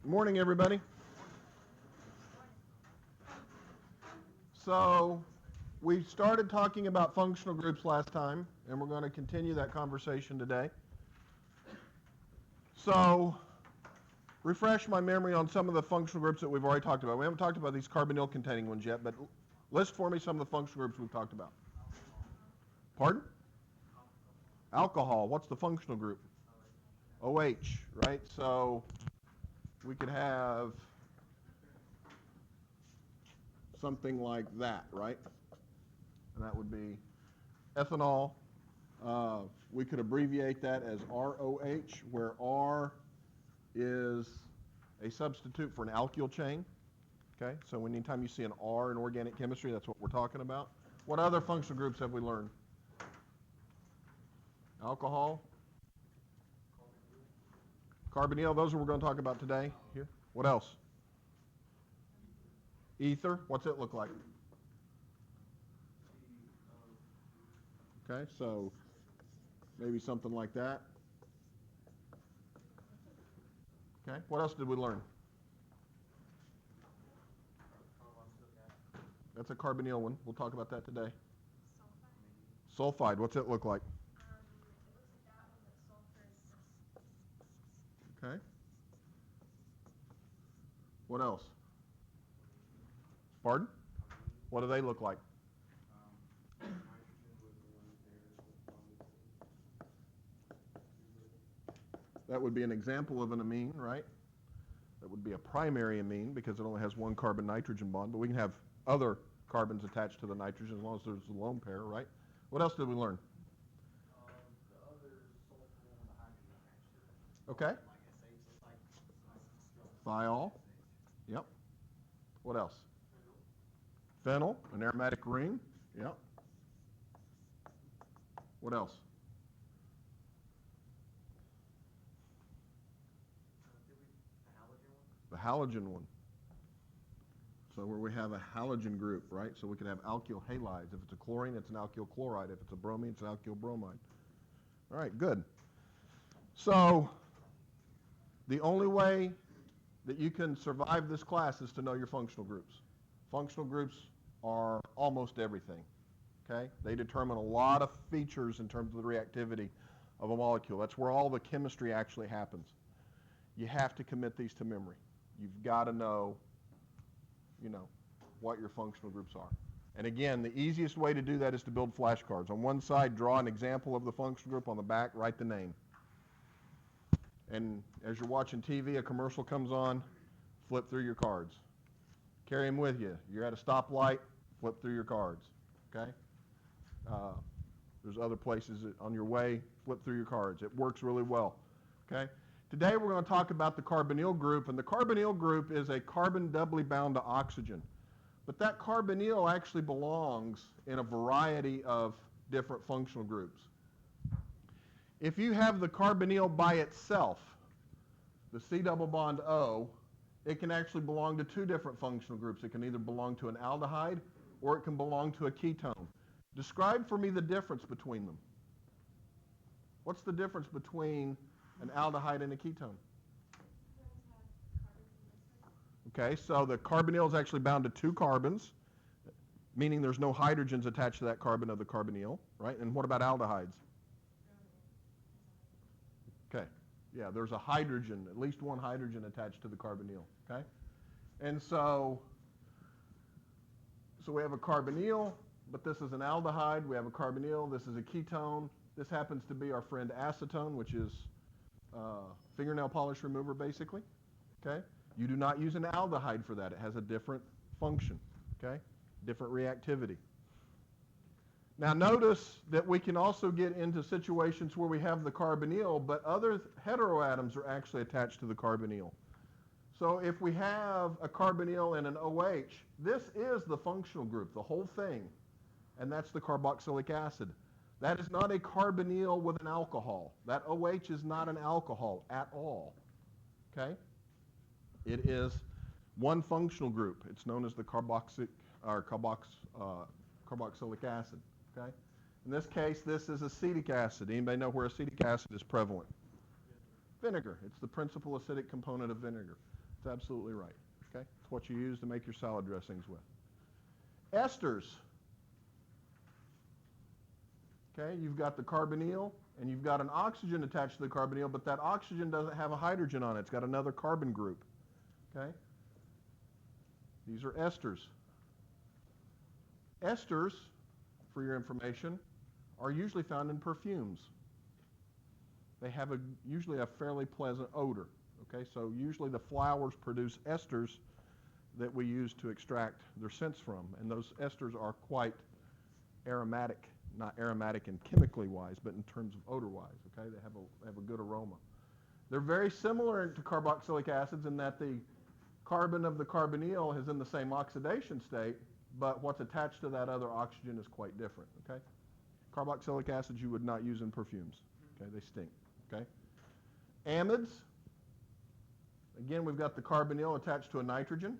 Good morning, everybody. So we started talking about functional groups last time, and we're going to continue that conversation today. So refresh my memory on some of the functional groups that we've already talked about. We haven't talked about these carbonyl-containing ones yet, but list for me some of the functional groups we've talked about. Pardon? Alcohol. What's the functional group? OH, right? So we could have something like that, right? And that would be ethanol. We could abbreviate that as ROH, where R is a substitute for an alkyl chain. Okay, so anytime you see an R in organic chemistry, that's what we're talking about. What other functional groups have we learned? Alcohol. Carbonyl, those are what we're going to talk about today. Here. What else? Ether, what's it look like? Okay, so maybe something like that. Okay, what else did we learn? That's a carbonyl one. We'll talk about that today. Sulfide, what's it look like? Okay. What else? Pardon? What do they look like? That would be an example of an amine, right? That would be a primary amine because it only has one carbon-nitrogen bond, but we can have other carbons attached to the nitrogen as long as there's a lone pair, right? What else did we learn? The other sulfur and the hydrogen attached to it. Okay. Like SH, Thiol. Yep. What else? Phenyl, an aromatic ring. Yep. What else? The halogen one. So where we have a halogen group, right? So we could have alkyl halides. If it's a chlorine, it's an alkyl chloride. If it's a bromine, it's an alkyl bromide. All right, good. So the only way that you can survive this class is to know your functional groups. Functional groups are almost everything, okay? They determine a lot of features in terms of the reactivity of a molecule. That's where all the chemistry actually happens. You have to commit these to memory. You've got to know, what your functional groups are. And again, the easiest way to do that is to build flashcards. On one side, draw an example of the functional group. On the back, write the name. And as you're watching TV, a commercial comes on, flip through your cards. Carry them with you. You're at a stoplight, flip through your cards, okay? There's other places on your way, flip through your cards. It works really well, okay? Today we're going to talk about the carbonyl group, and the carbonyl group is a carbon doubly bound to oxygen. But that carbonyl actually belongs in a variety of different functional groups. If you have the carbonyl by itself, the C double bond O, it can actually belong to two different functional groups. It can either belong to an aldehyde or it can belong to a ketone. Describe for me the difference between them. What's the difference between an aldehyde and a ketone? Okay, so the carbonyl is actually bound to two carbons, meaning there's no hydrogens attached to that carbon of the carbonyl, right? And what about aldehydes? Okay, yeah, there's a hydrogen, at least one hydrogen attached to the carbonyl, okay? And so we have a carbonyl, but this is an aldehyde. We have a carbonyl, this is a ketone. This happens to be our friend acetone, which is fingernail polish remover, basically, okay? You do not use an aldehyde for that. It has a different function, okay? Different reactivity. Now notice that we can also get into situations where we have the carbonyl, but other heteroatoms are actually attached to the carbonyl. So if we have a carbonyl and an OH, this is the functional group, the whole thing, and that's the carboxylic acid. That is not a carbonyl with an alcohol. That OH is not an alcohol at all, okay? It is one functional group. It's known as the carboxylic acid, okay? In this case, this is acetic acid. Anybody know where acetic acid is prevalent? Vinegar. It's the principal acidic component of vinegar. It's absolutely right. Okay? It's what you use to make your salad dressings with. Esters. Okay, you've got the carbonyl, and you've got an oxygen attached to the carbonyl, but that oxygen doesn't have a hydrogen on it. It's got another carbon group. Okay? These are esters. Esters, for your information, are usually found in perfumes. They have usually a fairly pleasant odor. Okay, so usually the flowers produce esters that we use to extract their scents from, and those esters are quite aromatic, not aromatic and chemically wise, but in terms of odor wise. Okay, they have a good aroma. They're very similar to carboxylic acids in that the carbon of the carbonyl is in the same oxidation state, but what's attached to that other oxygen is quite different. Okay, carboxylic acids you would not use in perfumes. Okay, they stink. Okay, amides. Again, we've got the carbonyl attached to a nitrogen.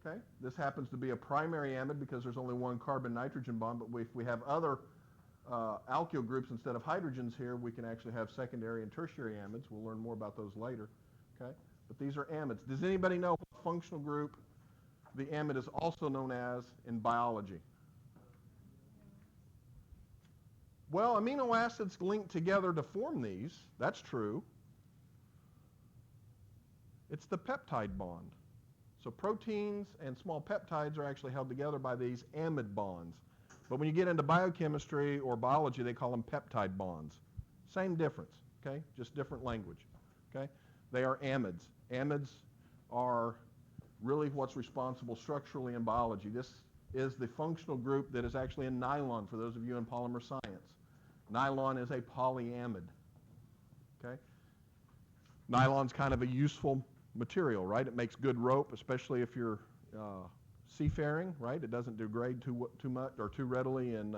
Okay, this happens to be a primary amide because there's only one carbon-nitrogen bond, but if we have other alkyl groups instead of hydrogens here, we can actually have secondary and tertiary amides. We'll learn more about those later. Okay, but these are amides. Does anybody know what functional group the amide is also known as in biology? Well, amino acids link together to form these. That's true. It's the peptide bond. So proteins and small peptides are actually held together by these amide bonds. But when you get into biochemistry or biology, they call them peptide bonds. Same difference, okay? Just different language, okay? They are amides. Amides are really what's responsible structurally in biology. This is the functional group that is actually in nylon, for those of you in polymer science. Nylon is a polyamide, okay? Nylon's kind of a useful material, right? It makes good rope, especially if you're seafaring, right? It doesn't degrade too much or too readily in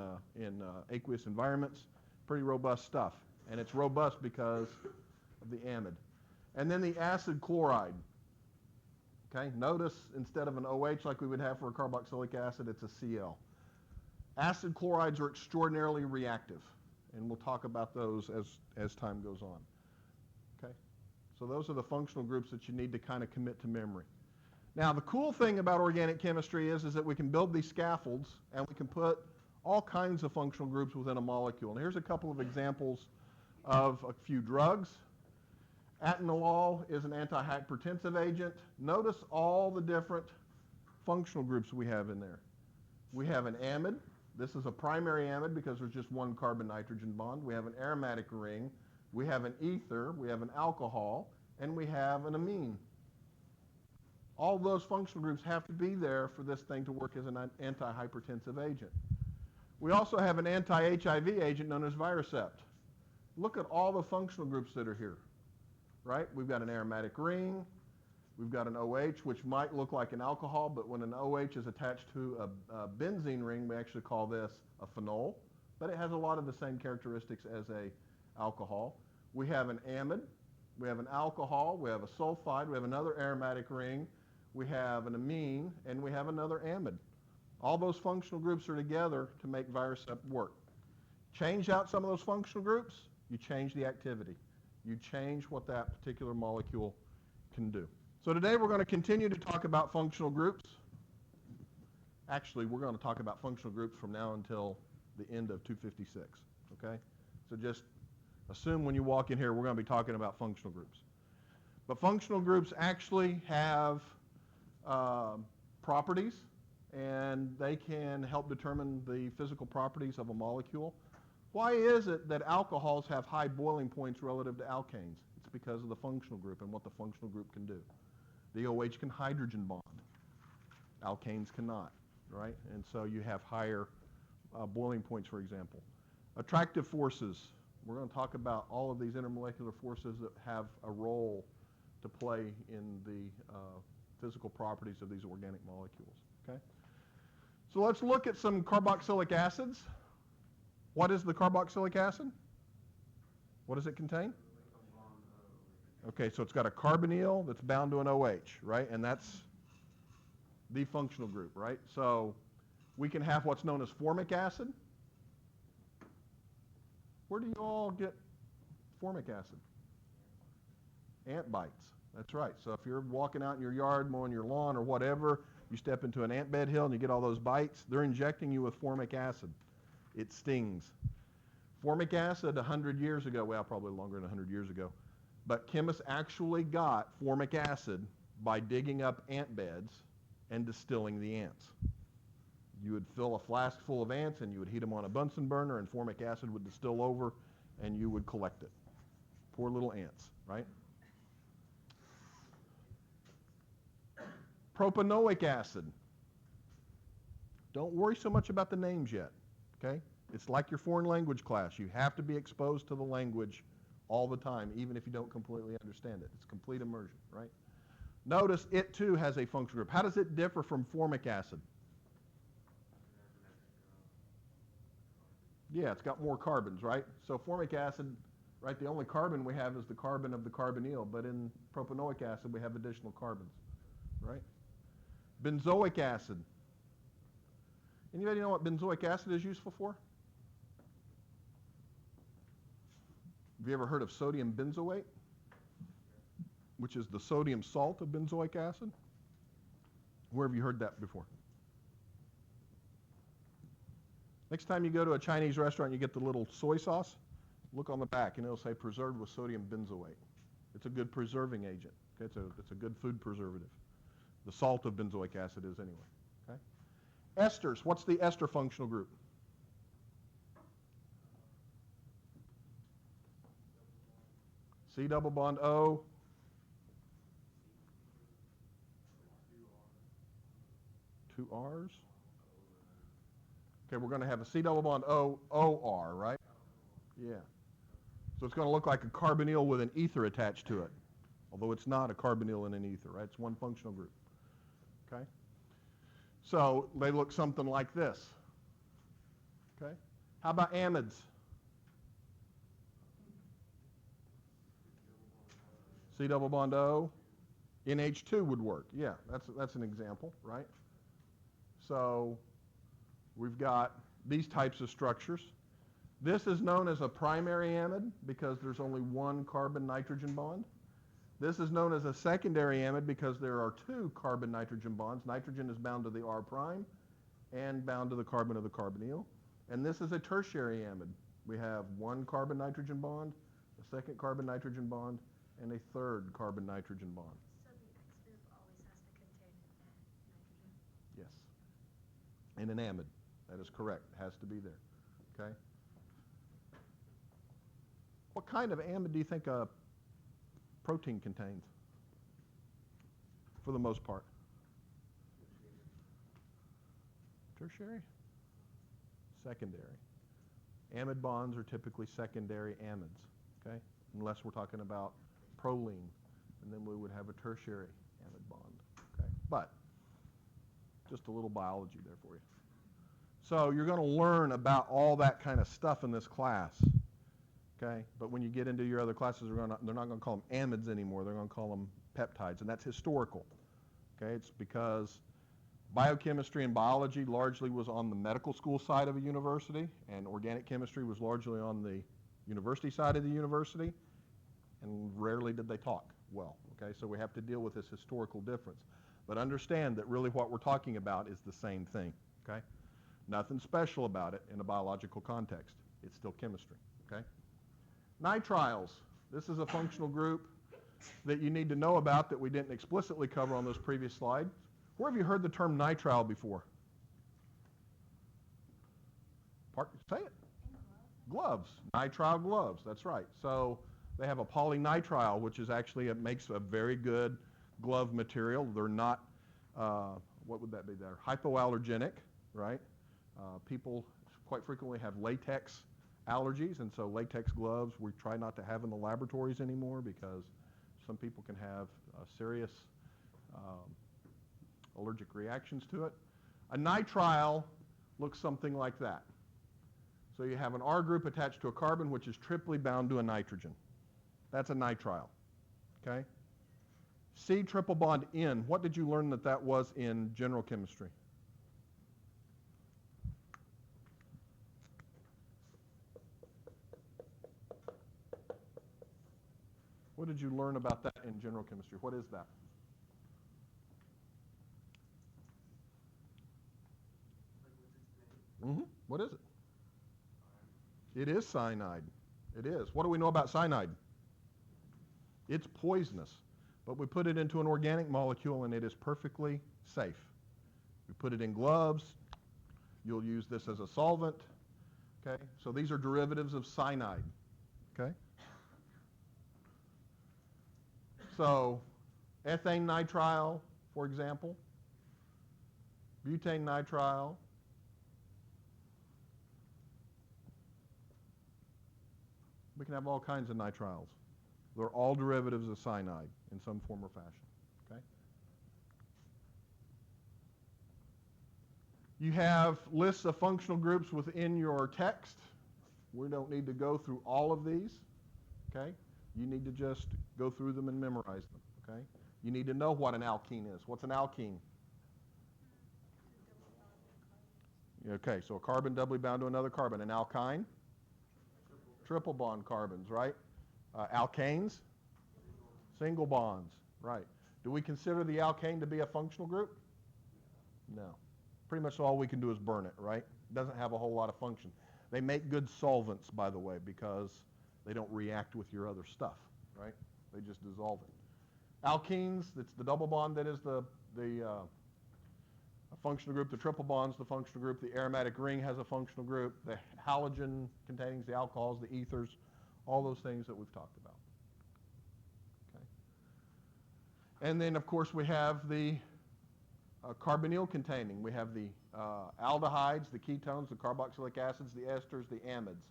aqueous environments. Pretty robust stuff, and it's robust because of the amide. And then the acid chloride. Okay, notice instead of an OH like we would have for a carboxylic acid, it's a Cl. Acid chlorides are extraordinarily reactive, and we'll talk about those as time goes on. Okay. So those are the functional groups that you need to kind of commit to memory. Now, the cool thing about organic chemistry is that we can build these scaffolds, and we can put all kinds of functional groups within a molecule. And here's a couple of examples of a few drugs. Atenolol is an antihypertensive agent. Notice all the different functional groups we have in there. We have an amide. This is a primary amide because there's just one carbon-nitrogen bond. We have an aromatic ring. We have an ether, we have an alcohol, and we have an amine. All those functional groups have to be there for this thing to work as an antihypertensive agent. We also have an anti-HIV agent known as Viracept. Look at all the functional groups that are here, right? We've got an aromatic ring. We've got an OH, which might look like an alcohol, but when an OH is attached to a benzene ring, we actually call this a phenol, but it has a lot of the same characteristics as a alcohol. We have an amide, we have an alcohol, we have a sulfide, we have another aromatic ring, we have an amine, and we have another amide. All those functional groups are together to make Viracept work. Change out some of those functional groups, you change the activity. You change what that particular molecule can do. So today we're going to continue to talk about functional groups. Actually, we're going to talk about functional groups from now until the end of 256, okay? So just assume when you walk in here, we're going to be talking about functional groups. But functional groups actually have properties, and they can help determine the physical properties of a molecule. Why is it that alcohols have high boiling points relative to alkanes? It's because of the functional group and what the functional group can do. The OH can hydrogen bond. Alkanes cannot, right? And so you have higher boiling points, for example. Attractive forces. We're going to talk about all of these intermolecular forces that have a role to play in the physical properties of these organic molecules, okay? So let's look at some carboxylic acids. What is the carboxylic acid? What does it contain? Okay, so it's got a carbonyl that's bound to an OH, right? And that's the functional group, right? So we can have what's known as formic acid. Where do you all get formic acid? Ant bites. That's right. So if you're walking out in your yard, mowing your lawn or whatever, you step into an ant bed hill and you get all those bites, they're injecting you with formic acid. It stings. Formic acid 100 years ago, well, probably longer than 100 years ago, but chemists actually got formic acid by digging up ant beds and distilling the ants. You would fill a flask full of ants and you would heat them on a Bunsen burner and formic acid would distill over and you would collect it. Poor little ants, right? Propanoic acid. Don't worry so much about the names yet, okay? It's like your foreign language class. You have to be exposed to the language all the time, even if you don't completely understand it. It's complete immersion, right? Notice it too has a functional group. How does it differ from formic acid? Yeah, it's got more carbons, right? So formic acid, right, the only carbon we have is the carbon of the carbonyl, but in propanoic acid we have additional carbons, right? Benzoic acid. Anybody know what benzoic acid is useful for? Have you ever heard of sodium benzoate, which is the sodium salt of benzoic acid? Where have you heard that before? Next time you go to a Chinese restaurant and you get the little soy sauce, look on the back and it'll say preserved with sodium benzoate. It's a good preserving agent. Okay? It's a good food preservative. The salt of benzoic acid is anyway. Okay? Esters. What's the ester functional group? C double bond O. Two R's. Okay, we're going to have a C double bond O, OR, right? Yeah. So it's going to look like a carbonyl with an ether attached to it, although it's not a carbonyl and an ether, right? It's one functional group. Okay? So they look something like this. Okay? How about amides? C double bond O. NH2 would work. Yeah, that's an example, right? So we've got these types of structures. This is known as a primary amide because there's only one carbon-nitrogen bond. This is known as a secondary amide because there are two carbon-nitrogen bonds. Nitrogen is bound to the R prime and bound to the carbon of the carbonyl. And this is a tertiary amide. We have one carbon-nitrogen bond, a second carbon-nitrogen bond, and a third carbon-nitrogen bond. So the X group always has to contain nitrogen? Yes. And an amide. That is correct. It has to be there. Okay? What kind of amide do you think a protein contains? For the most part. Tertiary? Secondary. Amide bonds are typically secondary amides. Okay? Unless we're talking about proline, and then we would have a tertiary amide bond. Okay? But just a little biology there for you. So you're going to learn about all that kind of stuff in this class. Okay? But when you get into your other classes, they're not going to call them amides anymore. They're going to call them peptides, and that's historical. Okay? It's because biochemistry and biology largely was on the medical school side of a university, and organic chemistry was largely on the university side of the university, and rarely did they talk well. Okay? So we have to deal with this historical difference. But understand that really what we're talking about is the same thing. Okay? Nothing special about it in a biological context. It's still chemistry. Okay? Nitriles. This is a functional group that you need to know about that we didn't explicitly cover on those previous slides. Where have you heard the term nitrile before? Say it. Gloves. Nitrile gloves. That's right. So they have a polynitrile, which is actually, it makes a very good glove material. They're not, what would that be? They're hypoallergenic, right? People quite frequently have latex allergies, and so latex gloves we try not to have in the laboratories anymore because some people can have serious allergic reactions to it. A nitrile looks something like that. So you have an R group attached to a carbon which is triply bound to a nitrogen. That's a nitrile. Okay? C triple bond N. What did you learn that was in general chemistry? What did you learn about that in general chemistry? What is that? What is it? It is cyanide. It is. What do we know about cyanide? It's poisonous, but we put it into an organic molecule and it is perfectly safe. We put it in gloves. You'll use this as a solvent. Okay? So these are derivatives of cyanide. Okay? So ethane nitrile, for example, butane nitrile, we can have all kinds of nitriles. They're all derivatives of cyanide in some form or fashion. Okay? You have lists of functional groups within your text. We don't need to go through all of these. Okay? You need to just go through them and memorize them. Okay? You need to know what an alkene is. What's an alkene? Okay, so a carbon doubly bound to another carbon. An alkyne? Triple bond carbons, right? Alkanes? Single bonds, right. Do we consider the alkane to be a functional group? No. Pretty much all we can do is burn it, right? It doesn't have a whole lot of function. They make good solvents, by the way, because they don't react with your other stuff, right? They just dissolve it. Alkenes, it's the double bond that is the functional group. The triple bond's the functional group. The aromatic ring has a functional group. The halogen containing the alcohols, the ethers, all those things that we've talked about. Okay. And then, of course, we have the carbonyl containing. We have the aldehydes, the ketones, the carboxylic acids, the esters, the amides.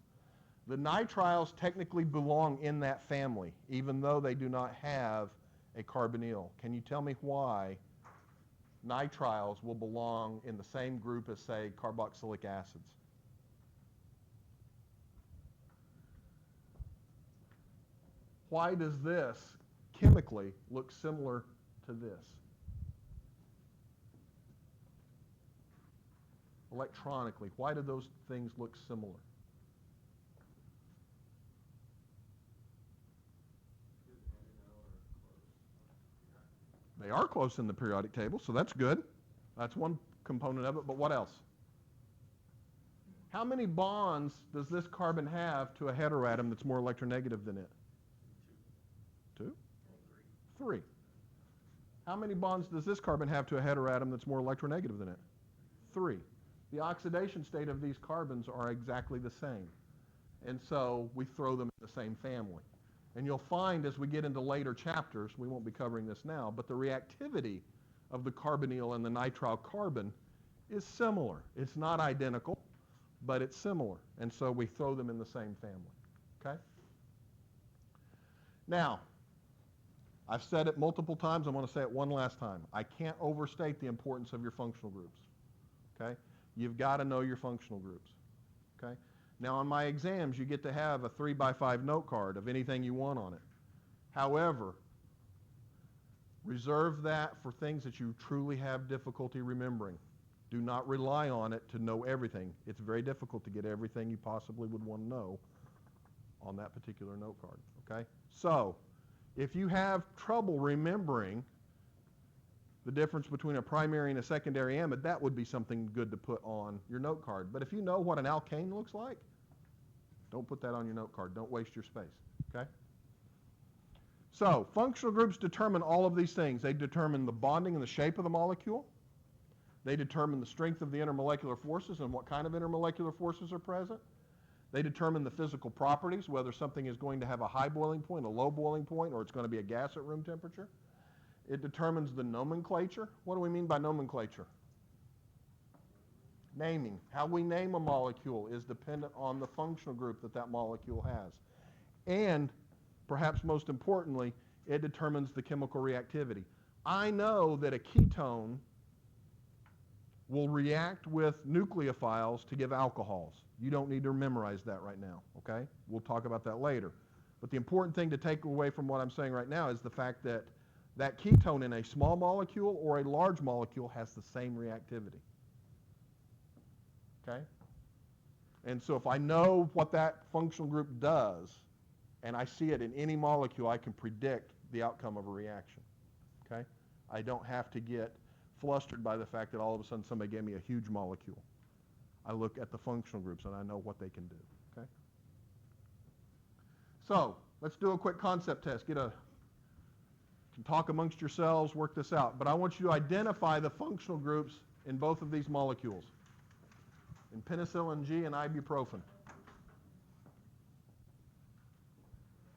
The nitriles technically belong in that family, even though they do not have a carbonyl. Can you tell me why nitriles will belong in the same group as, say, carboxylic acids? Why does this chemically look similar to this? Electronically, why do those things look similar? They are close in the periodic table, so that's good. That's one component of it, but what else? How many bonds does this carbon have to a heteroatom that's more electronegative than it? Two? Three. How many bonds does this carbon have to a heteroatom that's more electronegative than it? Three. The oxidation state of these carbons are exactly the same. And so we throw them in the same family. And you'll find as we get into later chapters, we won't be covering this now, but the reactivity of the carbonyl and the nitrile carbon is similar. It's not identical, but it's similar. And so we throw them in the same family. Okay? Now, I've said it multiple times. I'm going to say it one last time. I can't overstate the importance of your functional groups. Okay? You've got to know your functional groups. Okay? Now, on my exams, you get to have a 3x5 note card of anything you want on it. However, reserve that for things that you truly have difficulty remembering. Do not rely on it to know everything. It's very difficult to get everything you possibly would want to know on that particular note card. Okay? So, if you have trouble remembering the difference between a primary and a secondary amide, that would be something good to put on your note card. But if you know what an alkane looks like, don't put that on your note card. Don't waste your space, okay? So, functional groups determine all of these things. They determine the bonding and the shape of the molecule. They determine the strength of the intermolecular forces and what kind of intermolecular forces are present. They determine the physical properties, whether something is going to have a high boiling point, a low boiling point, or it's going to be a gas at room temperature. It determines the nomenclature. What do we mean by nomenclature? Naming. How we name a molecule is dependent on the functional group that that molecule has. And, perhaps most importantly, it determines the chemical reactivity. I know that a ketone will react with nucleophiles to give alcohols. You don't need to memorize that right now, okay? We'll talk about that later. But the important thing to take away from what I'm saying right now is the fact that that ketone in a small molecule or a large molecule has the same reactivity. Okay? And so if I know what that functional group does, and I see it in any molecule, I can predict the outcome of a reaction. Okay? I don't have to get flustered by the fact that all of a sudden somebody gave me a huge molecule. I look at the functional groups and I know what they can do. Okay? So let's do a quick concept test. You can talk amongst yourselves, work this out. But I want you to identify the functional groups in both of these molecules, in penicillin G and ibuprofen.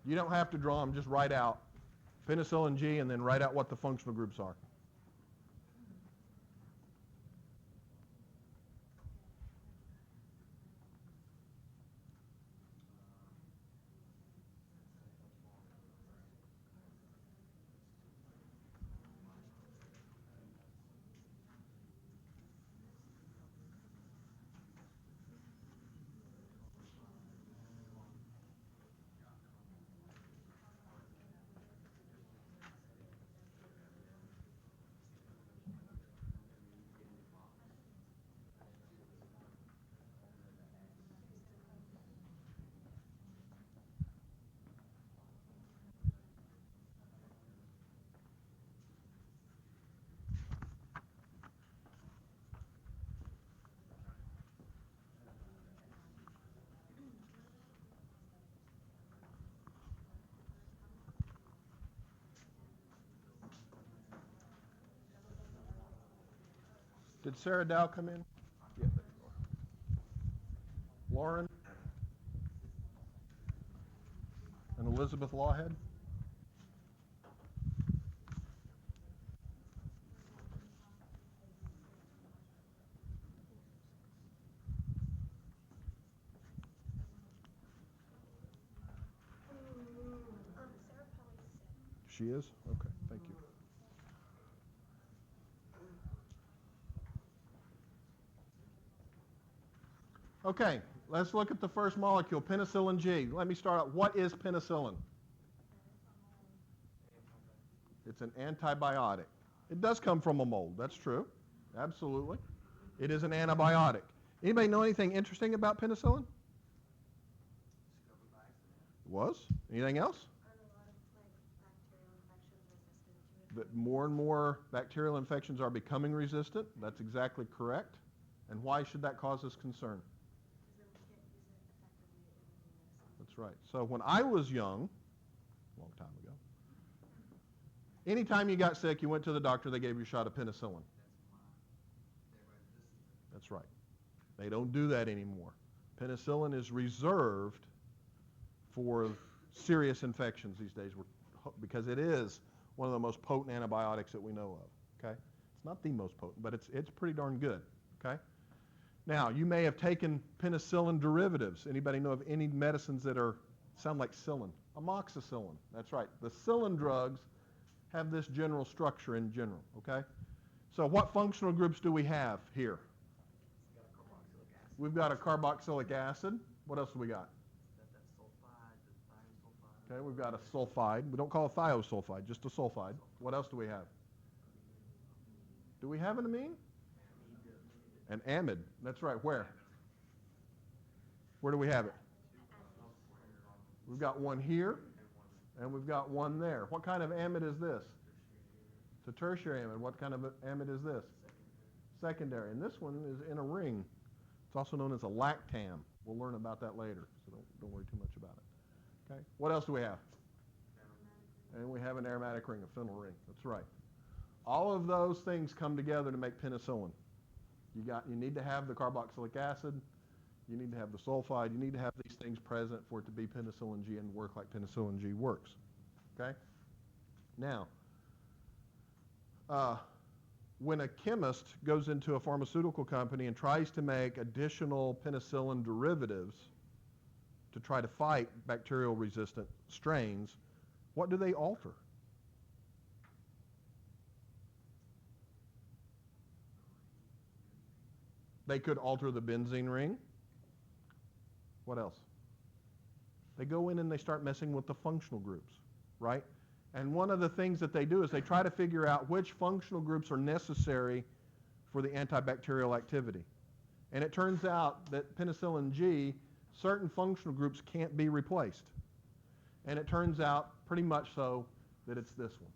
You don't have to draw them, just write out penicillin G and then write out what the functional groups are. Did Sarah Dow come in? Yeah, there you are. Lauren? And Elizabeth Lawhead? Sarah probably said. She is? Okay, thank you. Okay, let's look at the first molecule, penicillin G. Let me start out. What is penicillin? It's an antibiotic. It does come from a mold. That's true. Absolutely. It is an antibiotic. Anybody know anything interesting about penicillin? Was? Anything else? And a lot of bacterial infections resistant to it. That more and more bacterial infections are becoming resistant. That's exactly correct. And why should that cause us concern? Because then we can't use it effectively in medicine. That's right. So when I was young, a long time ago, anytime you got sick, you went to the doctor, they gave you a shot of penicillin. That's right. They don't do that anymore. Penicillin is reserved for serious infections these days because it is one of the most potent antibiotics that we know of. Okay? It's not the most potent, but it's pretty darn good. Okay? Now, you may have taken penicillin derivatives. Anybody know of any medicines that sound like psyllin? Amoxicillin. That's right. The psyllin drugs have this general structure in general. Okay? So what functional groups do we have here? We've got a carboxylic acid. What else do we got? Okay, we've got a sulfide. We don't call it thiosulfide, just a sulfide. What else do we have? Do we have an amine? An amide. That's right. Where? Where do we have it? We've got one here, and we've got one there. What kind of amide is this? It's a tertiary amide. What kind of amide is this? Secondary. And this one is in a ring. It's also known as a lactam. We'll learn about that later, so don't worry too much about it. Okay. What else do we have? And we have an aromatic ring, a phenyl ring. That's right. All of those things come together to make penicillin. You need to have the carboxylic acid. You need to have the sulfide. You need to have these things present for it to be penicillin G and work like penicillin G works. Okay? Now, when a chemist goes into a pharmaceutical company and tries to make additional penicillin derivatives to try to fight bacterial-resistant strains, what do they alter? They could alter the benzene ring. What else? They go in and they start messing with the functional groups, right? And one of the things that they do is they try to figure out which functional groups are necessary for the antibacterial activity. And it turns out that penicillin G, certain functional groups can't be replaced. And it turns out pretty much so that it's this one.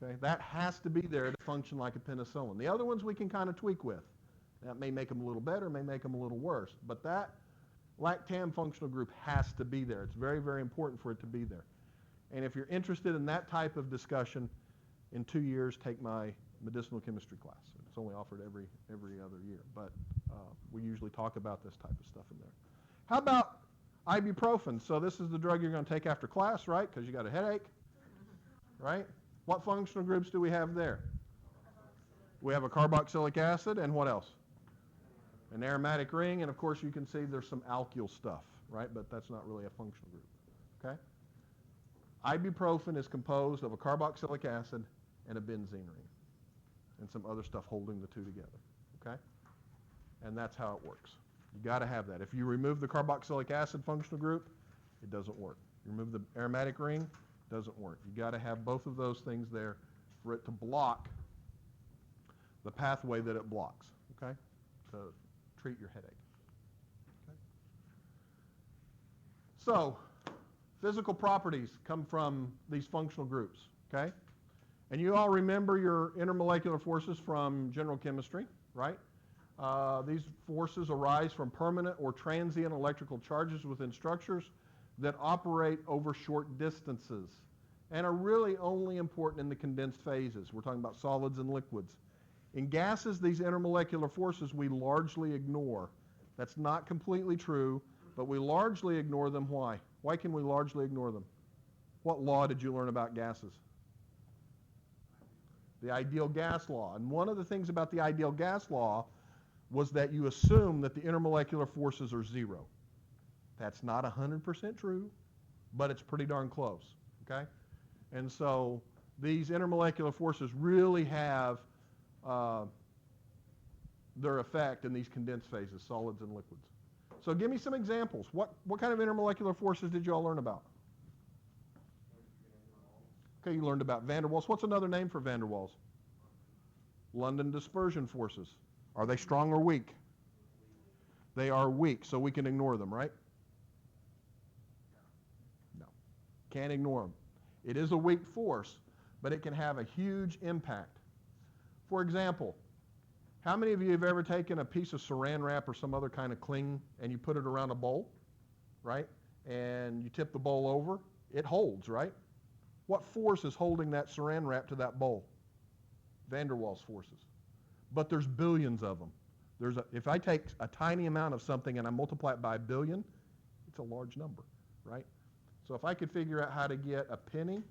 Okay, that has to be there to function like a penicillin. The other ones we can kind of tweak with. That may make them a little better, may make them a little worse. But that lactam functional group has to be there. It's very, very important for it to be there. And if you're interested in that type of discussion, in 2 years, take my medicinal chemistry class. It's only offered every other year. But we usually talk about this type of stuff in there. How about ibuprofen? So this is the drug you're going to take after class, right? Because you got a headache, right? What functional groups do we have there? We have a carboxylic acid, and what else? An aromatic ring, and of course you can see there's some alkyl stuff, right? But that's not really a functional group, okay? Ibuprofen is composed of a carboxylic acid and a benzene ring, and some other stuff holding the two together, okay? And that's how it works. You got to have that. If you remove the carboxylic acid functional group, it doesn't work. You remove the aromatic ring, it doesn't work. You got to have both of those things there for it to block the pathway that it blocks, okay, to treat your headache. Okay? So, physical properties come from these functional groups, okay? And you all remember your intermolecular forces from general chemistry, right? These forces arise from permanent or transient electrical charges within structures that operate over short distances and are really only important in the condensed phases. We're talking about solids and liquids. In gases, these intermolecular forces we largely ignore. That's not completely true, but we largely ignore them. Why? Why can we largely ignore them? What law did you learn about gases? The ideal gas law. And one of the things about the ideal gas law was that you assume that the intermolecular forces are zero. That's not 100% true, but it's pretty darn close, okay? And so these intermolecular forces really have their effect in these condensed phases, solids and liquids. So give me some examples. What kind of intermolecular forces did you all learn about? Okay, you learned about van der Waals. What's another name for van der Waals? London dispersion forces. Are they strong or weak? They are weak, so we can ignore them, right? No. Can't ignore them. It is a weak force, but it can have a huge impact. For example, how many of you have ever taken a piece of saran wrap or some other kind of cling and you put it around a bowl, right? And you tip the bowl over? It holds, right? What force is holding that saran wrap to that bowl? Van der Waals forces. But there's billions of them. If I take a tiny amount of something and I multiply it by a billion, it's a large number, right? So if I could figure out how to get a penny,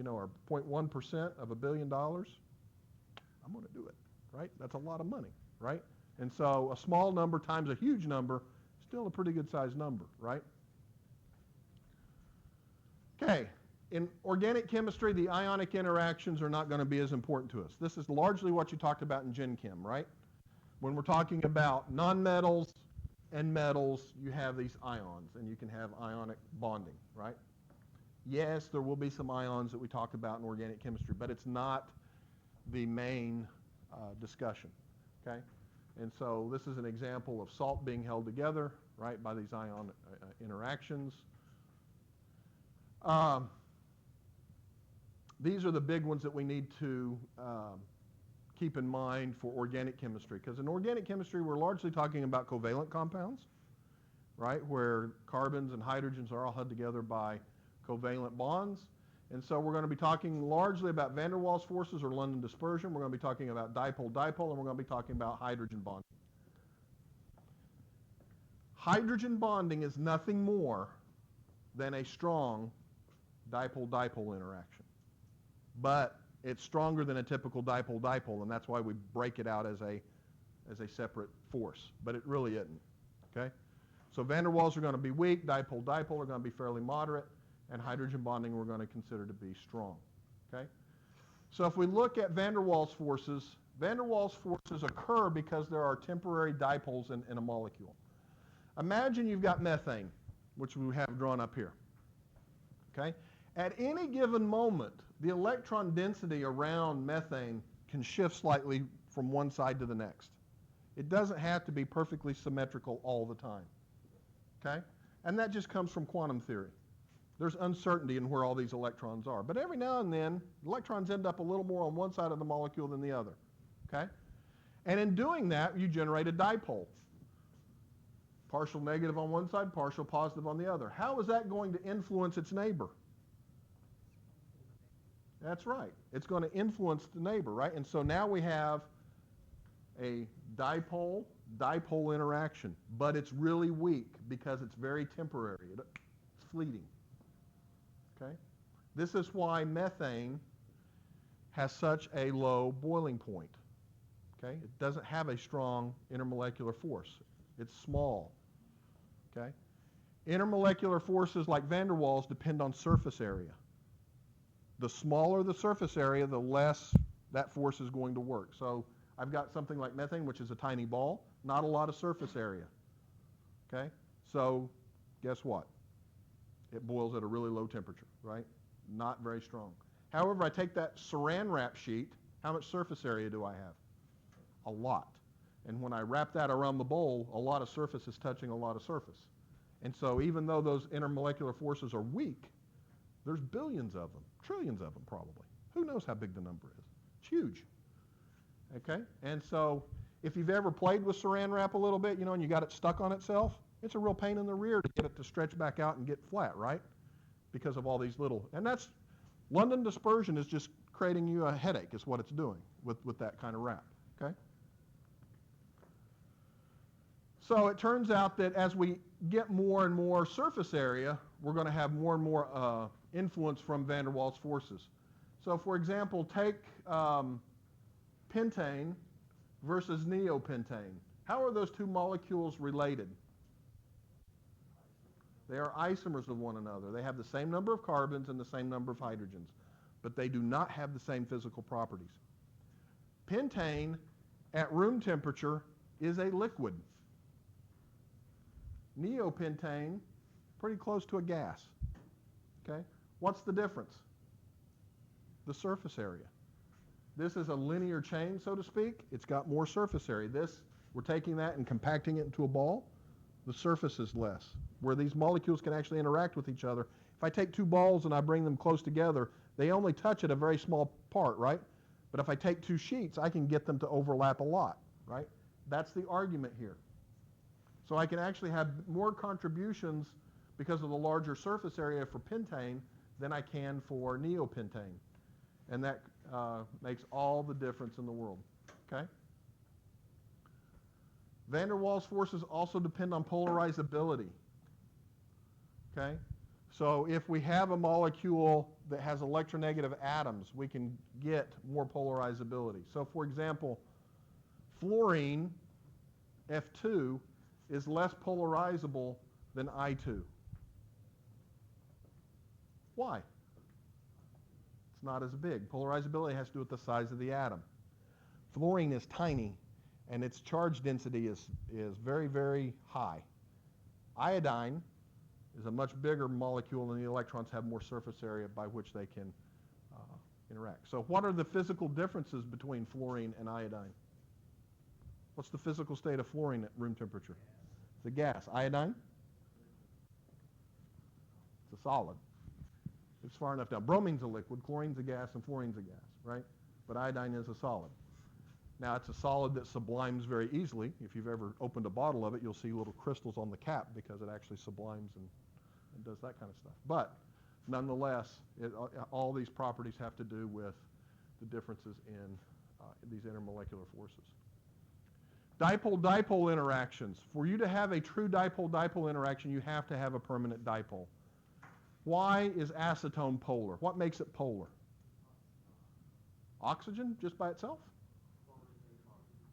or 0.1% of $1 billion, I'm going to do it, right? That's a lot of money, right? And so a small number times a huge number, still a pretty good sized number, right? Okay. In organic chemistry, the ionic interactions are not going to be as important to us. This is largely what you talked about in Gen Chem, right? When we're talking about nonmetals and metals, you have these ions, and you can have ionic bonding, right? Yes, there will be some ions that we talk about in organic chemistry, but it's not the main discussion, okay? And so this is an example of salt being held together, right, by these ion interactions. These are the big ones that we need to keep in mind for organic chemistry, because in organic chemistry we're largely talking about covalent compounds, right, where carbons and hydrogens are all held together by covalent bonds. And so we're going to be talking largely about van der Waals forces or London dispersion. We're going to be talking about dipole-dipole, and we're going to be talking about hydrogen bonding. Hydrogen bonding is nothing more than a strong dipole-dipole interaction. But it's stronger than a typical dipole-dipole, and that's why we break it out as a separate force. But it really isn't, okay? So van der Waals are going to be weak, dipole-dipole are going to be fairly moderate, and hydrogen bonding we're going to consider to be strong, okay? So if we look at van der Waals forces occur because there are temporary dipoles in a molecule. Imagine you've got methane, which we have drawn up here, okay? At any given moment, the electron density around methane can shift slightly from one side to the next. It doesn't have to be perfectly symmetrical all the time, okay? And that just comes from quantum theory. There's uncertainty in where all these electrons are. But every now and then, electrons end up a little more on one side of the molecule than the other. Okay? And in doing that, you generate a dipole. Partial negative on one side, partial positive on the other. How is that going to influence its neighbor? That's right. It's going to influence the neighbor, right? And so now we have a dipole interaction, but it's really weak because it's very temporary. It's fleeting. Okay? This is why methane has such a low boiling point. Okay? It doesn't have a strong intermolecular force. It's small. Okay? Intermolecular forces like van der Waals depend on surface area. The smaller the surface area, the less that force is going to work. So I've got something like methane, which is a tiny ball, not a lot of surface area. Okay? So guess what? It boils at a really low temperature, right? Not very strong. However, I take that saran wrap sheet, how much surface area do I have? A lot. And when I wrap that around the bowl, a lot of surface is touching a lot of surface. And so even though those intermolecular forces are weak, there's billions of them, trillions of them probably. Who knows how big the number is? It's huge. Okay? And so if you've ever played with saran wrap a little bit, and you got it stuck on itself, it's a real pain in the rear to get it to stretch back out and get flat, right? Because of all these little, and that's, London dispersion is just creating you a headache is what it's doing with that kind of wrap, okay? So it turns out that as we get more and more surface area, we're going to have more and more influence from van der Waals forces. So for example, take pentane versus neopentane. How are those two molecules related? They are isomers of one another. They have the same number of carbons and the same number of hydrogens, but they do not have the same physical properties. Pentane at room temperature is a liquid. Neopentane, pretty close to a gas. Okay? What's the difference? The surface area. This is a linear chain, so to speak. It's got more surface area. This, we're taking that and compacting it into a ball. The surface is less, where these molecules can actually interact with each other. If I take two balls and I bring them close together, they only touch at a very small part, right? But if I take two sheets, I can get them to overlap a lot, right? That's the argument here. So I can actually have more contributions because of the larger surface area for pentane than I can for neopentane. And that makes all the difference in the world, okay? Van der Waals forces also depend on polarizability, okay? So if we have a molecule that has electronegative atoms, we can get more polarizability. So for example, fluorine, F2, is less polarizable than I2. Why? It's not as big. Polarizability has to do with the size of the atom. Fluorine is tiny, and its charge density is very, very high. Iodine is a much bigger molecule, and the electrons have more surface area by which they can interact. So what are the physical differences between fluorine and iodine? What's the physical state of fluorine at room temperature? It's a gas. Iodine? It's a solid. It's far enough down. Bromine's a liquid, chlorine's a gas, and fluorine's a gas, right? But iodine is a solid. Now, it's a solid that sublimes very easily. If you've ever opened a bottle of it, you'll see little crystals on the cap because it actually sublimes and does that kind of stuff. But nonetheless, all these properties have to do with the differences in these intermolecular forces. Dipole-dipole interactions. For you to have a true dipole-dipole interaction, you have to have a permanent dipole. Why is acetone polar? What makes it polar? Oxygen just by itself?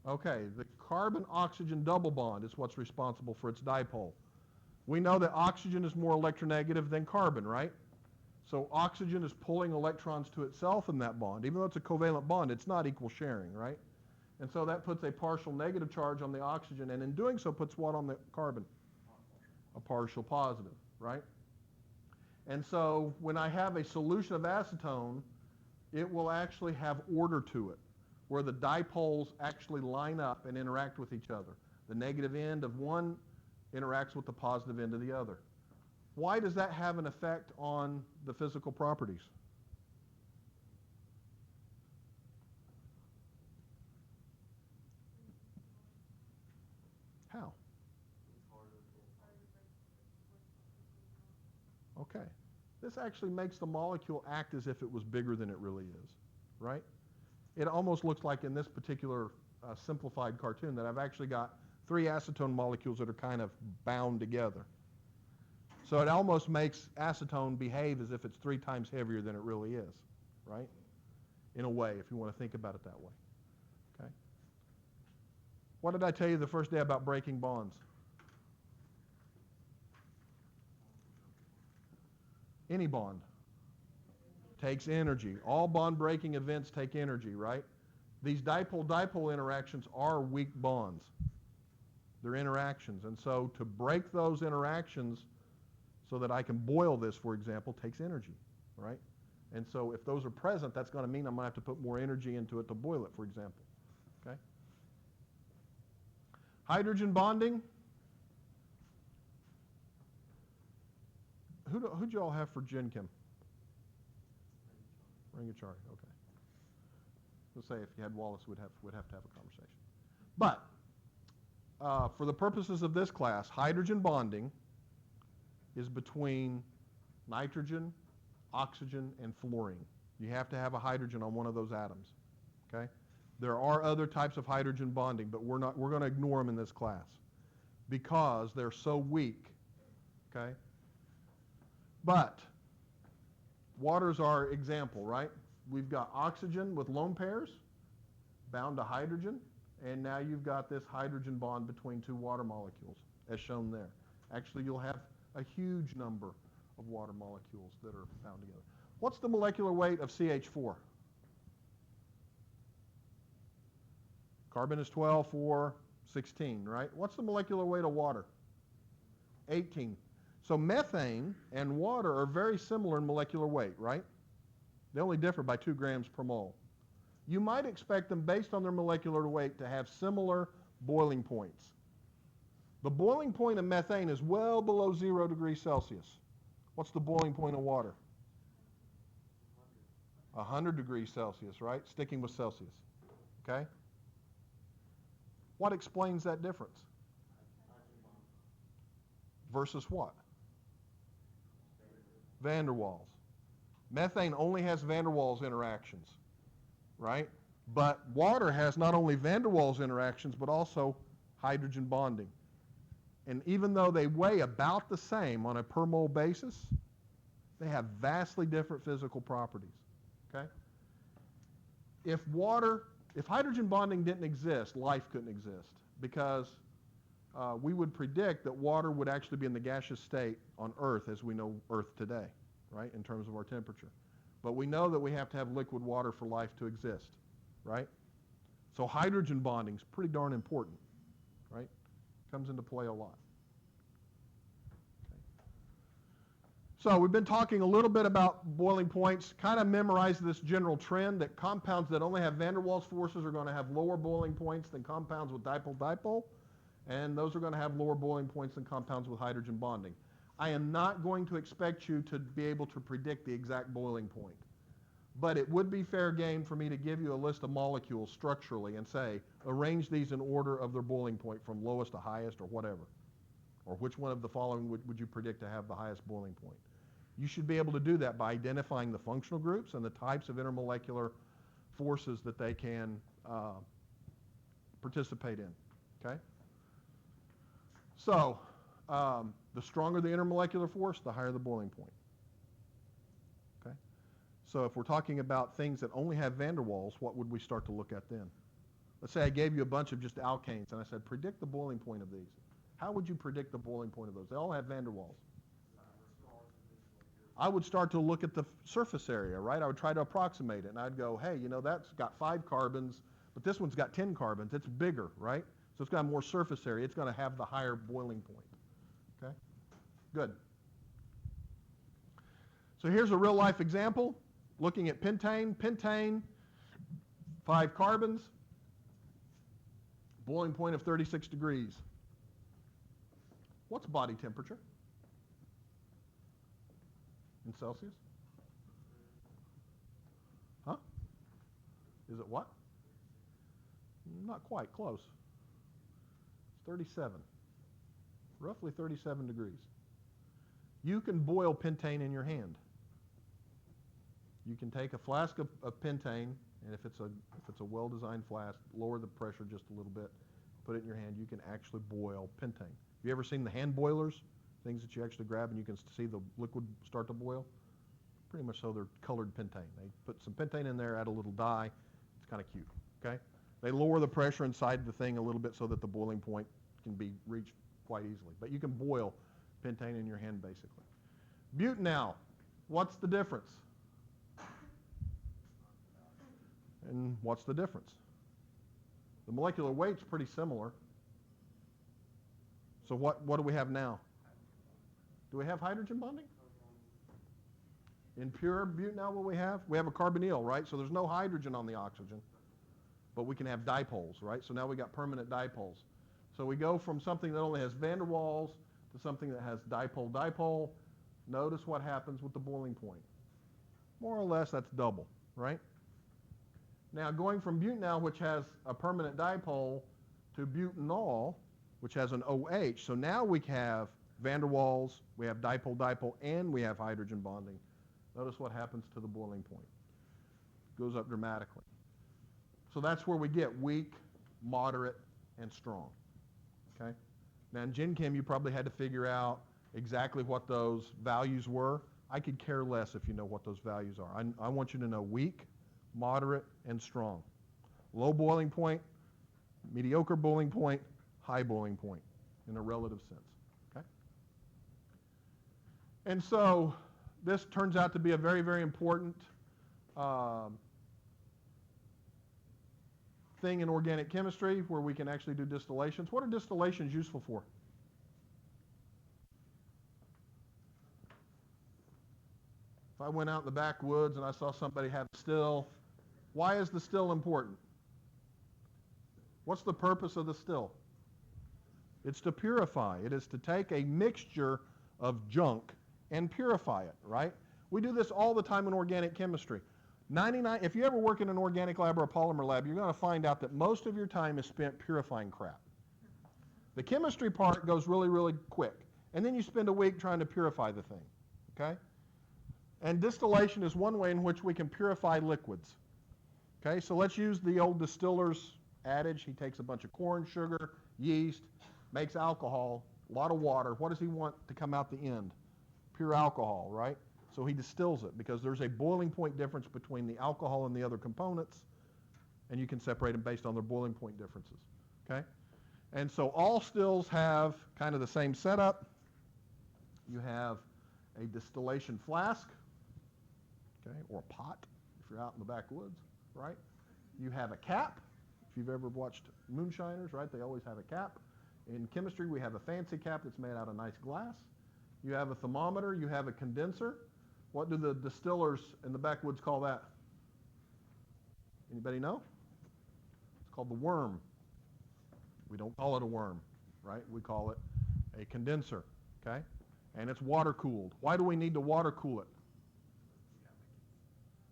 Okay, the carbon-oxygen double bond is what's responsible for its dipole. We know that oxygen is more electronegative than carbon, right? So oxygen is pulling electrons to itself in that bond. Even though it's a covalent bond, it's not equal sharing, right? And so that puts a partial negative charge on the oxygen, and in doing so puts what on the carbon? A partial positive, right? And so when I have a solution of acetone, it will actually have order to it, where the dipoles actually line up and interact with each other. The negative end of one interacts with the positive end of the other. Why does that have an effect on the physical properties? How? Okay. This actually makes the molecule act as if it was bigger than it really is, right? It almost looks like in this particular simplified cartoon that I've actually got 3 acetone molecules that are kind of bound together. So it almost makes acetone behave as if it's 3 times heavier than it really is, right? In a way, if you want to think about it that way. Okay. What did I tell you the first day about breaking bonds? Any bond takes energy. All bond-breaking events take energy, right? These dipole-dipole interactions are weak bonds. They're interactions. And so to break those interactions so that I can boil this, for example, takes energy, right? And so if those are present, that's going to mean I'm going to have to put more energy into it to boil it, for example. Okay? Hydrogen bonding. Who'd you all have for Gen Chem? Rangachari, okay. Let's say if you had Wallace, we'd have to have a conversation. But for the purposes of this class, hydrogen bonding is between nitrogen, oxygen, and fluorine. You have to have a hydrogen on one of those atoms. Okay? There are other types of hydrogen bonding, but we're going to ignore them in this class because they're so weak. Okay? But water's our example, right? We've got oxygen with lone pairs bound to hydrogen, and now you've got this hydrogen bond between 2 water molecules, as shown there. Actually, you'll have a huge number of water molecules that are bound together. What's the molecular weight of CH4? Carbon is 12, 4, 16, right? What's the molecular weight of water? 18. So methane and water are very similar in molecular weight, right? They only differ by 2 grams per mole. You might expect them, based on their molecular weight, to have similar boiling points. The boiling point of methane is well below 0 degrees Celsius. What's the boiling point of water? 100 degrees Celsius, right? Sticking with Celsius. Okay? What explains that difference? Versus what? Van der Waals. Methane only has van der Waals interactions, right? But water has not only van der Waals interactions, but also hydrogen bonding. And even though they weigh about the same on a per mole basis, they have vastly different physical properties, okay? If hydrogen bonding didn't exist, life couldn't exist, because we would predict that water would actually be in the gaseous state on Earth as we know Earth today, right, in terms of our temperature. But we know that we have to have liquid water for life to exist, right? So hydrogen bonding is pretty darn important, right? Comes into play a lot. Okay. So we've been talking a little bit about boiling points, kind of memorize this general trend that compounds that only have van der Waals forces are going to have lower boiling points than compounds with dipole-dipole. And those are going to have lower boiling points than compounds with hydrogen bonding. I am not going to expect you to be able to predict the exact boiling point. But it would be fair game for me to give you a list of molecules structurally and say, arrange these in order of their boiling point from lowest to highest or whatever. Or which one of the following would you predict to have the highest boiling point? You should be able to do that by identifying the functional groups and the types of intermolecular forces that they can participate in. Okay? So, the stronger the intermolecular force, the higher the boiling point. Okay? So if we're talking about things that only have van der Waals, what would we start to look at then? Let's say I gave you a bunch of just alkanes, and I said, predict the boiling point of these. How would you predict the boiling point of those? They all have van der Waals. I would start to look at the surface area, right? I would try to approximate it, and I'd go, hey, you know, that's got 5 carbons, but this one's got 10 carbons. It's bigger, right? So it's got more surface area. It's going to have the higher boiling point. Okay? Good. So here's a real-life example. Looking at pentane. Pentane, 5 carbons, boiling point of 36 degrees. What's body temperature? in Celsius? Huh? Is it what? Not quite, close. It's 37. Roughly 37 degrees. You can boil pentane in your hand. You can take a flask of pentane, and if it's a well-designed flask, lower the pressure just a little bit, put it in your hand. You can actually boil pentane. Have you ever seen the hand boilers? Things that you actually grab and you can see the liquid start to boil? Pretty much so they're colored pentane. They put some pentane in there, add a little dye. It's kind of cute, okay? They lower the pressure inside the thing a little bit so that the boiling point can be reached quite easily. But you can boil pentane in your hand, basically. Butanol, what's the difference? And what's the difference? The molecular weight's pretty similar. So what do we have now? Do we have hydrogen bonding? In pure butanol, what we have? We have a carbonyl, right? So there's no hydrogen on the oxygen. But we can have dipoles, right? So now we got permanent dipoles. So we go from something that only has van der Waals to something that has dipole-dipole. Notice what happens with the boiling point. More or less, that's double, right? Now, going from butanol, which has a permanent dipole, to butanol, which has an OH, so now we have van der Waals, we have dipole-dipole, and we have hydrogen bonding. Notice what happens to the boiling point. It goes up dramatically. So that's where we get weak, moderate, and strong. Okay? Now, in Gen Chem, you probably had to figure out exactly what those values were. I could care less if you know what those values are. I want you to know weak, moderate, and strong. Low boiling point, mediocre boiling point, high boiling point in a relative sense. Okay? And so this turns out to be a very, very important thing in organic chemistry where we can actually do distillations. What are distillations useful for? If I went out in the backwoods and I saw somebody have a still, why is the still important? What's the purpose of the still? It's to purify. It is to take a mixture of junk and purify it, right? We do this all the time in organic chemistry. If you ever work in an organic lab or a polymer lab, you're going to find out that most of your time is spent purifying crap. The chemistry part goes really, really quick. And then you spend a week trying to purify the thing, okay? And distillation is one way in which we can purify liquids. Okay, so let's use the old distiller's adage. He takes a bunch of corn, sugar, yeast, makes alcohol, a lot of water. What does he want to come out the end? Pure alcohol, right? So he distills it because there's a boiling point difference between the alcohol and the other components, and you can separate them based on their boiling point differences. Okay? And so all stills have kind of the same setup. You have a distillation flask, okay, or a pot if you're out in the backwoods, right? You have a cap. If you've ever watched moonshiners, right, they always have a cap. In chemistry, we have a fancy cap that's made out of nice glass. You have a thermometer. You have a condenser. What do the distillers in the backwoods call that? Anybody know? It's called the worm. We don't call it a worm, right? We call it a condenser, okay? And it's water cooled. Why do we need to water cool it?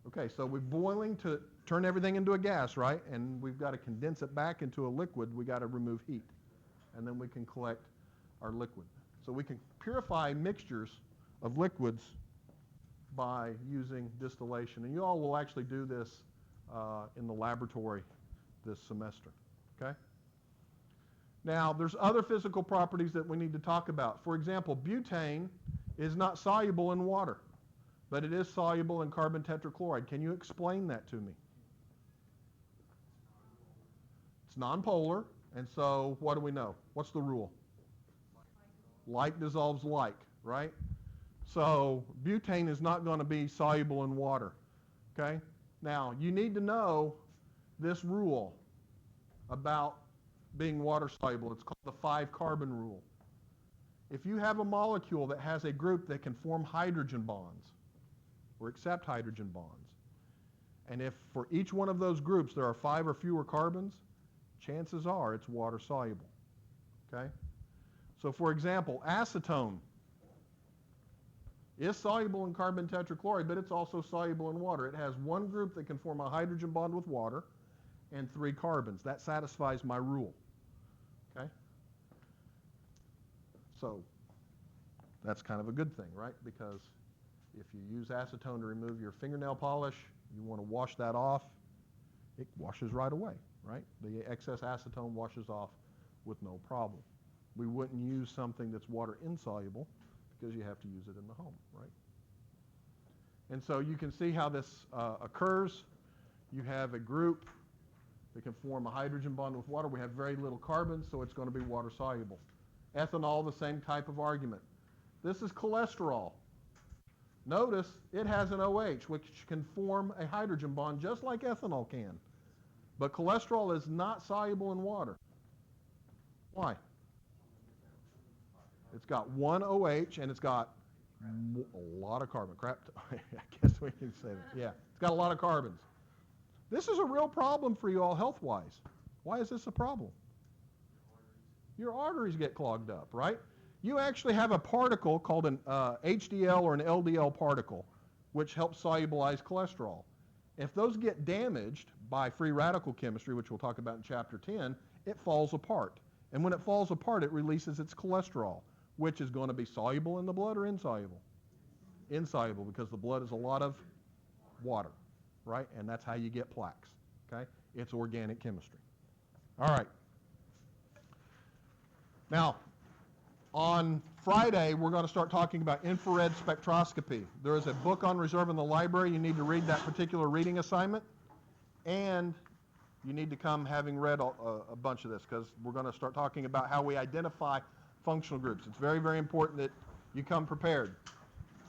Okay, so we're boiling to turn everything into a gas, right? And we've got to condense it back into a liquid. We've got to remove heat. And then we can collect our liquid. So we can purify mixtures of liquids by using distillation. And you all will actually do this in the laboratory this semester, okay? Now, there's other physical properties that we need to talk about. For example, butane is not soluble in water, but it is soluble in carbon tetrachloride. Can you explain that to me? It's nonpolar, and so what do we know? What's the rule? Like dissolves like, right? So butane is not going to be soluble in water, okay? Now, you need to know this rule about being water soluble. It's called the 5-carbon rule. If you have a molecule that has a group that can form hydrogen bonds or accept hydrogen bonds, and if for each one of those groups there are 5 or fewer carbons, chances are it's water soluble, okay? So for example, acetone. is soluble in carbon tetrachloride, but it's also soluble in water. It has one group that can form a hydrogen bond with water and 3 carbons. That satisfies my rule. Okay? So that's kind of a good thing, right? Because if you use acetone to remove your fingernail polish, you want to wash that off, it washes right away, right? The excess acetone washes off with no problem. We wouldn't use something that's water insoluble because you have to use it in the home, right? And so you can see how this occurs. You have a group that can form a hydrogen bond with water. We have very little carbon, so it's going to be water soluble. Ethanol, the same type of argument. This is cholesterol. Notice it has an OH, which can form a hydrogen bond just like ethanol can. But cholesterol is not soluble in water. Why? It's got one OH and it's got a lot of carbon. Crap. I guess we can say that. Yeah, it's got a lot of carbons. This is a real problem for you all health-wise. Why is this a problem? Your arteries get clogged up, right? You actually have a particle called an HDL or an LDL particle, which helps solubilize cholesterol. If those get damaged by free radical chemistry, which we'll talk about in Chapter 10, it falls apart. And when it falls apart, it releases its cholesterol, which is going to be soluble in the blood or insoluble? Insoluble, because the blood is a lot of water, right? And that's how you get plaques, okay? It's organic chemistry. All right. Now, on Friday, we're going to start talking about infrared spectroscopy. There is a book on reserve in the library. You need to read that particular reading assignment. And you need to come having read a bunch of this, because we're going to start talking about how we identify functional groups. It's very, very important that you come prepared.